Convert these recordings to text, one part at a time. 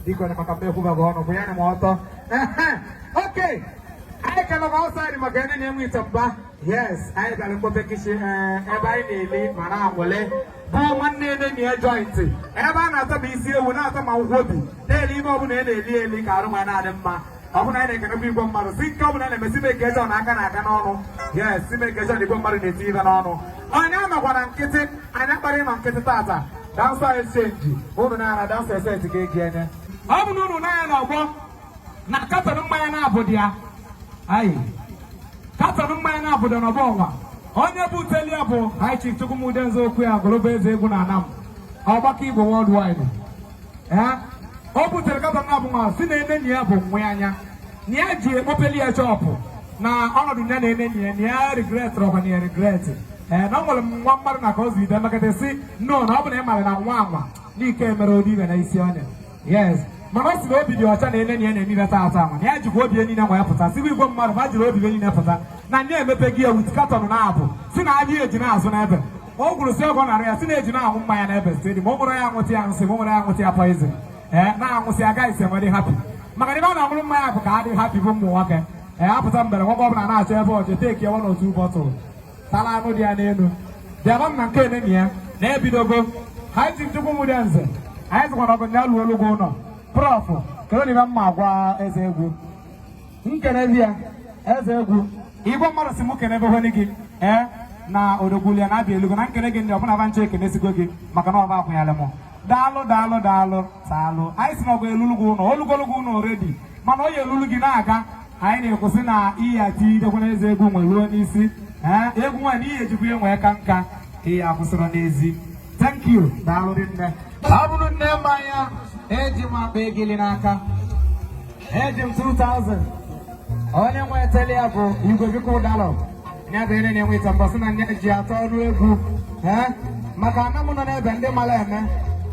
Iko na makapea kuva gono kuyana moto. Okay. I can go outside magana nemu itamba. Yes, I can go back kishi eba ini mana amole. Ba manne ne ni joint. Eba na ta bi isi ewu na ta ma wobi. Na eli ma obu na eli ka aru ma na ade mma. Obu na ene kan bi gbo mmaru. Sinka obu na na mesi be gejo na aka n'ọnụ. Yes, si be gejo ni gbo mmaru na ti na n'ọnụ. Anya ma gwana nkịtị, anya kpari ma nkịtị tata. Dancer exchange. Obu na na dancer exchange ke giene. Obu no na ya na ogbo. Na katanu mmanya na abodia. Ayi. Katanu mmanya na abodia na ọbọnwa. Onye bụ telia bụ High Chief Chukwumudenzo Okuya Golobe eze egwu na Anam. Ọgbakọ Igbo worldwide. O butere katanu na abụnwa si na enenyi ya bụ nwe anya. Ni ya ji ekpopeli ya chọpụ na ọnọdụ ya na enenyi ya, ni ya regret rọkwa ni ya regret. Na nwere nwa mmadụ na ka ọ zide mekata si no na ọ bụ na ị mara na nwa anwa n'ike mere odi ibe na isi onye. Yes. Mana ọ si na obi dị ọcha na enenyi ya na-emibe taata anwa. Na ya jikwa obi enyi na nwa ya pụta. Si bụ igwe mmadụ ma jiri obi enyi na pụta. Na ndị emepe gị ya wit katọn na abụ. Si na adịghị eji na-azụ n'ebe. O gwuru si ọgọ narị ya si na eji na-aṅụ mmanya n'ebe stadium. O nwere ya aṅụtị ya nsị, o nwere ya aṅụtị ya poison. Na-aṅụsị agaghị isi enwe dị happy. Maka na ebe ọ na-aṅụrụ mmanya bụ ka adị happy bụ ụmụ nwoke. Apụta mbere nwoke ọbụla na-achọ ebe ọjọọ teki ya 1 or 2 bọtụlụ. Tala anụ dị ya n'elu. Bịaba m na nke enenyi ya na-ebidogo. High Chief Chukwumudenzo. Anyị zụkwara ọgụ ndị alụ olugo ụlọ. Prof. Kero ni mma agwa eze egwu. Nkenezi ya eze egwu. Igbo mmadụ si mụ kenebe honi gị. Na odogwulia na abịa elugo na nkene gị ndị ọbụna ba nche ekenesigo gị maka na ọba akwụnyala m. Daalụ. Saalụ. Anyị si na ọgụ elulugo ụlọ. Olugologo ụlọ already. Mana onye elulu gị na-aga. Anyị na-ekwụsị na ihe ati idekwa na eze egwu nwe ruo n'isi. Egwu nwa na ihe ejikwa enwe ka nka. Ihe akwụsịrị n'ezi. Thank you. Daalụ dị nne. Ọ bụrụ nne mmanya. Eji m akpa egili n'aka. Eji m 2000. Onye nwe tele ya bụ Igwe Biko Dalọ. Nya bụ ene na-enwe ịtamba sị na nye ji atọ ọrụ egwu. Maka ana m nọ n'ebe ndị mara eme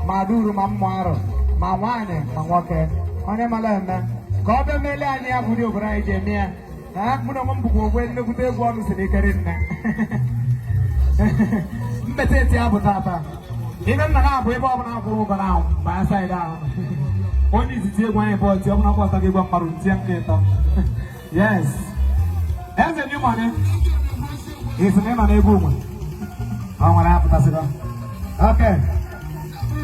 ma duru ma mmụ arụ ma nwaanyị ma nwoke. Onye mara eme ka ọ bịa mele anyị ya bụ dị obodo anyị ji eme ya. Mụ na onwe m bụkwa ogwe nnekwute egwu ọnụ si n'ikere nne. Mbete eti ya bụ tata. Ime nna na-abụ ebe ọbụla akwụrụ ụgọ na mba ya saịdị ahụ. Onye izizi egwu anyị bụ ọtị ọbụla kwọta gị gwa mmadụ ntie nke ịtọ. Yes. Eze ndị mmadụ isi na ịnọ n'egwu ụmụ. Ọ nwere apụtasịrọ. Okay.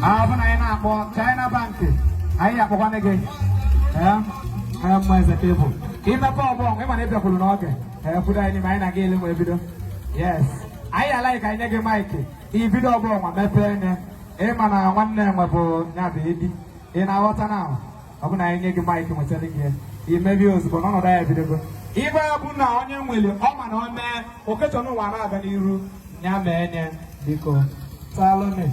Abụ na anyị na-akpọ China Bank. Anyị akpọkwana gị. Mma eze ka ịbụ. Imepe ọbụọ ịma na ịbịakwuru n'oge. Kwudo anyị n'ime anyị na gị ele nwe ebido. Yes. Anyị alaghị ka anyị nye gị maịkị. Ibido ọbụla nwa mepee ene. Ịma na nwanne enwe bụ ya bụ edi. Ị na-aghọta na ọ bụ na anyị nye gị maịkị nwetara gị. Imebi ozugbo n'ọnọdụ ya ebidogo. Ibe ya bụ na onye nwere ọ ma na ọ mee okechọ n'ụwa na-aga n'iru ya mee nye biko. Salome.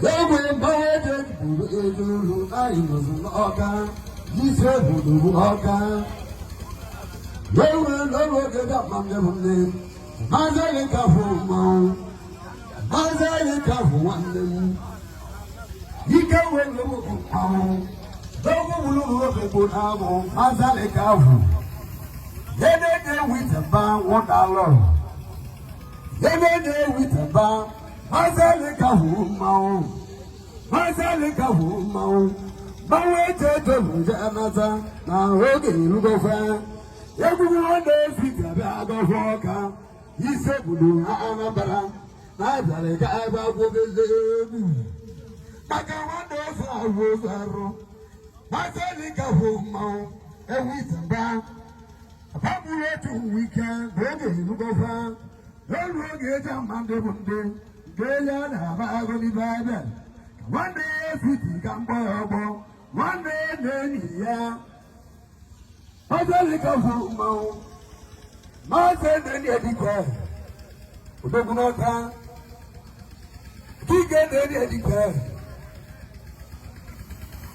Ewe mbaede buru ejuru anyị nọzụ n'ọka isi obodo ọka ewe n'oge dama mmemme maazị anyị ka hụ mmanwụ maazị anyị ka hụ nwanne m ike wee n'oge mmanwụ n'oge wuru oge bụ n'abụ maazị anyị ka hụ ede na-ewiteba nwụdalọ ede na-ewiteba maazị anyị ka hụ mmanwụ maazị anyị ka hụ mmanwụ mmanwụ eche eche bụ nje anata na oge erugofe egwu nwanne ezi ga-abịa agọfọ ọka ise bulu Anambra na abịara ga ebe agwọgeze egwu maka nwanne ofe ahụ ofe arụ maazị anyị ka hụ mmanwụ ewu iteba abụrụ otu wike na oge erugofe elu oge eji ama ndị bụ ndị ele na-aba agụ n'ibe ebe nwanne ya efiti ka mgbọ ya ọgbọ nwanne na-enyi ya maazị ka hụ mmanwụ maazị na-enyi edike odogwu n'ọka dike na-enyi edike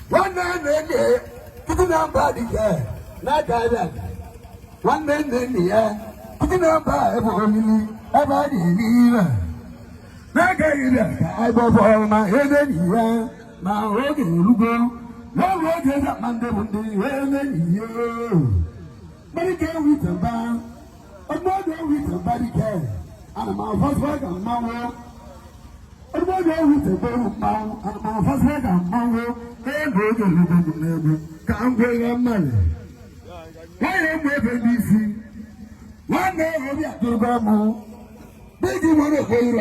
nwanne na-enyi tutu na mba dike na-aga ebe nwanne na-enyi ya tutu na mba ebe omili ebe a na-eri ire n'agaghị ire ka anyị gbọbọrọ na enenyi ya na oge erugo no road that Monday when you Medicare with a ban, a mother with a body care, and my first work on Mamma. A mother with a bone mouth, and my first work on Mamma, and broken little neighbor, can't bring a money. Why am I DC? One day I'll be at the Grandma. Biggie money for you,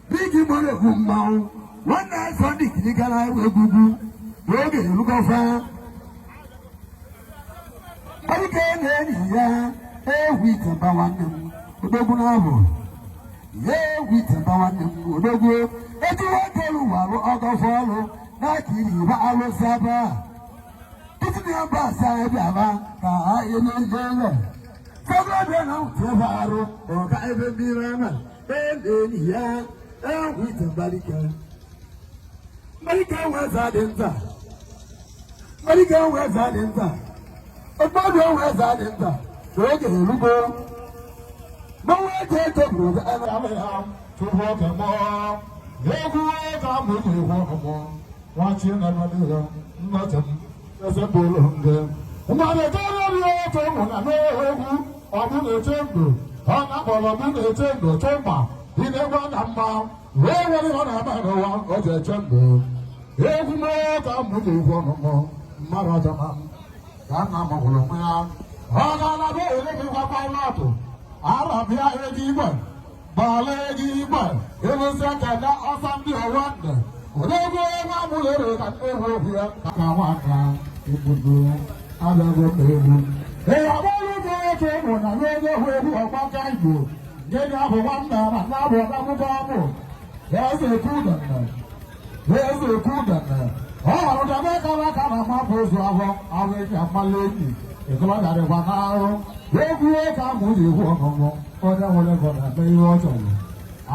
Biggie money for Mount. One night Sunday, you can I will go. Broken, you look over. I can't hear a week about one. Odogunabo. Ye wit about one. Odogu. If you want to know, I'll go follow. Nakiri, Balo Saba. If you are Bassa, I am in the Somebody now, Tavaro, or I will be Rama. And then, yeah, with a Balica. Malika was Adenta. Malika was Adenta. A body was Adenta. Okay, Lugo. No way to take with the other to walk a more. They go out with you walk more. Watching another, nothing. There's a bull on them. Mother, I know. Ọdún ètèǹdò ọ̀nà ọ̀lọ́dún ètèǹdò tẹ́mbà ilé wọn nà mbà wéwé ni wọn nà mbà ní wọn ọjọ́ ètèǹdò egwu mẹ́ta múlò ìwọ ọ̀nùmọ̀ mmadụ ọjọ́mà ka nna m hụrụ nwa ya ọ̀nà alábẹ́ èlé mi wá páìlọ́tù arabịa ego igwe gbala ego igwe ewusi ekele ọsọ ndị ọwa ndụ odego ego amụlụ ere ka ewu okwu ya ka nwata igbudu abịago egwu Ọgbọ́lùdó ètò ìmọ̀nà lórí owó ewu ọ̀pọ̀ká ìgbò gẹ́gẹ́ àbò wọn náà lábọ̀ ọ̀dọ́gbọ́gbọ́ ọmọ lẹ́ẹ̀sẹ̀ kú dẹ̀nẹ̀ ọ̀rọ̀ dẹ̀mẹ́ kálákàlà máa bó oṣù àwọ̀ àwọn èèyàn àpálẹ́ẹ̀kì ìkọlọ́dàrí wà náàrọ̀ lóògù ẹ̀ka mú ìwú ọ̀nàmọ́ ọdẹ wọlé gọ̀dà pé ìwọ́ ọ̀tọ̀lọ̀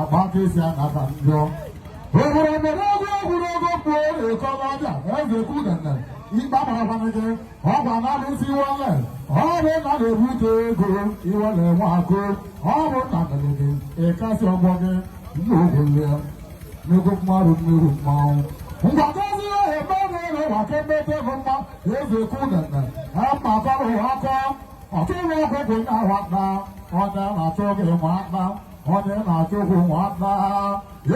àgbà kéésì ànàkà ńjọ. Ogologo pọ̀ èkọlọ́dà lẹ́ẹ̀sẹ̀ kú dẹ̀nẹ̀ Igba marafanike, ọba n'alụ si wọlé, ọrụ na na-ebute ego iwọlé nwa akụ, ọrụ na melede, ịkasị ọgbọ gị, ndị ogolo ya, n'ego mmadụ mmiri mmanwụ. Ngwagozi ebe na-ere wake mmete ego mma, eze kudene, mmakọrọ akọ, ọtụrụ ọgụgụ na nwata, ọdị na-achọ gị nwata, ọdị na-achọ gị nwata,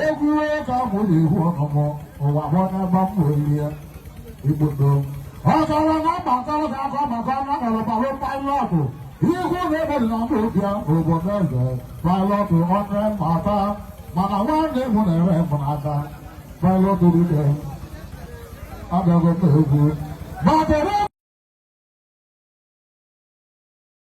egwu ka mụ na-ehu ọnụmụ, ụwa bụ n'ebe m nwere ya. Igbodo. Ọ̀gọ̀rọ̀ náà gbàgbọ́ gbàgbọ́ gbàgbọ́ náà lọ bàwọ́ páìlọ́ọ̀tù. Ihu n'ebe dị na ndị obia obodo eze páìlọ́ọ̀tù ọ̀nẹ́ mata mana nwanne mụ na-ere mmanata páìlọ́ọ̀tù dịka abịago m egwu.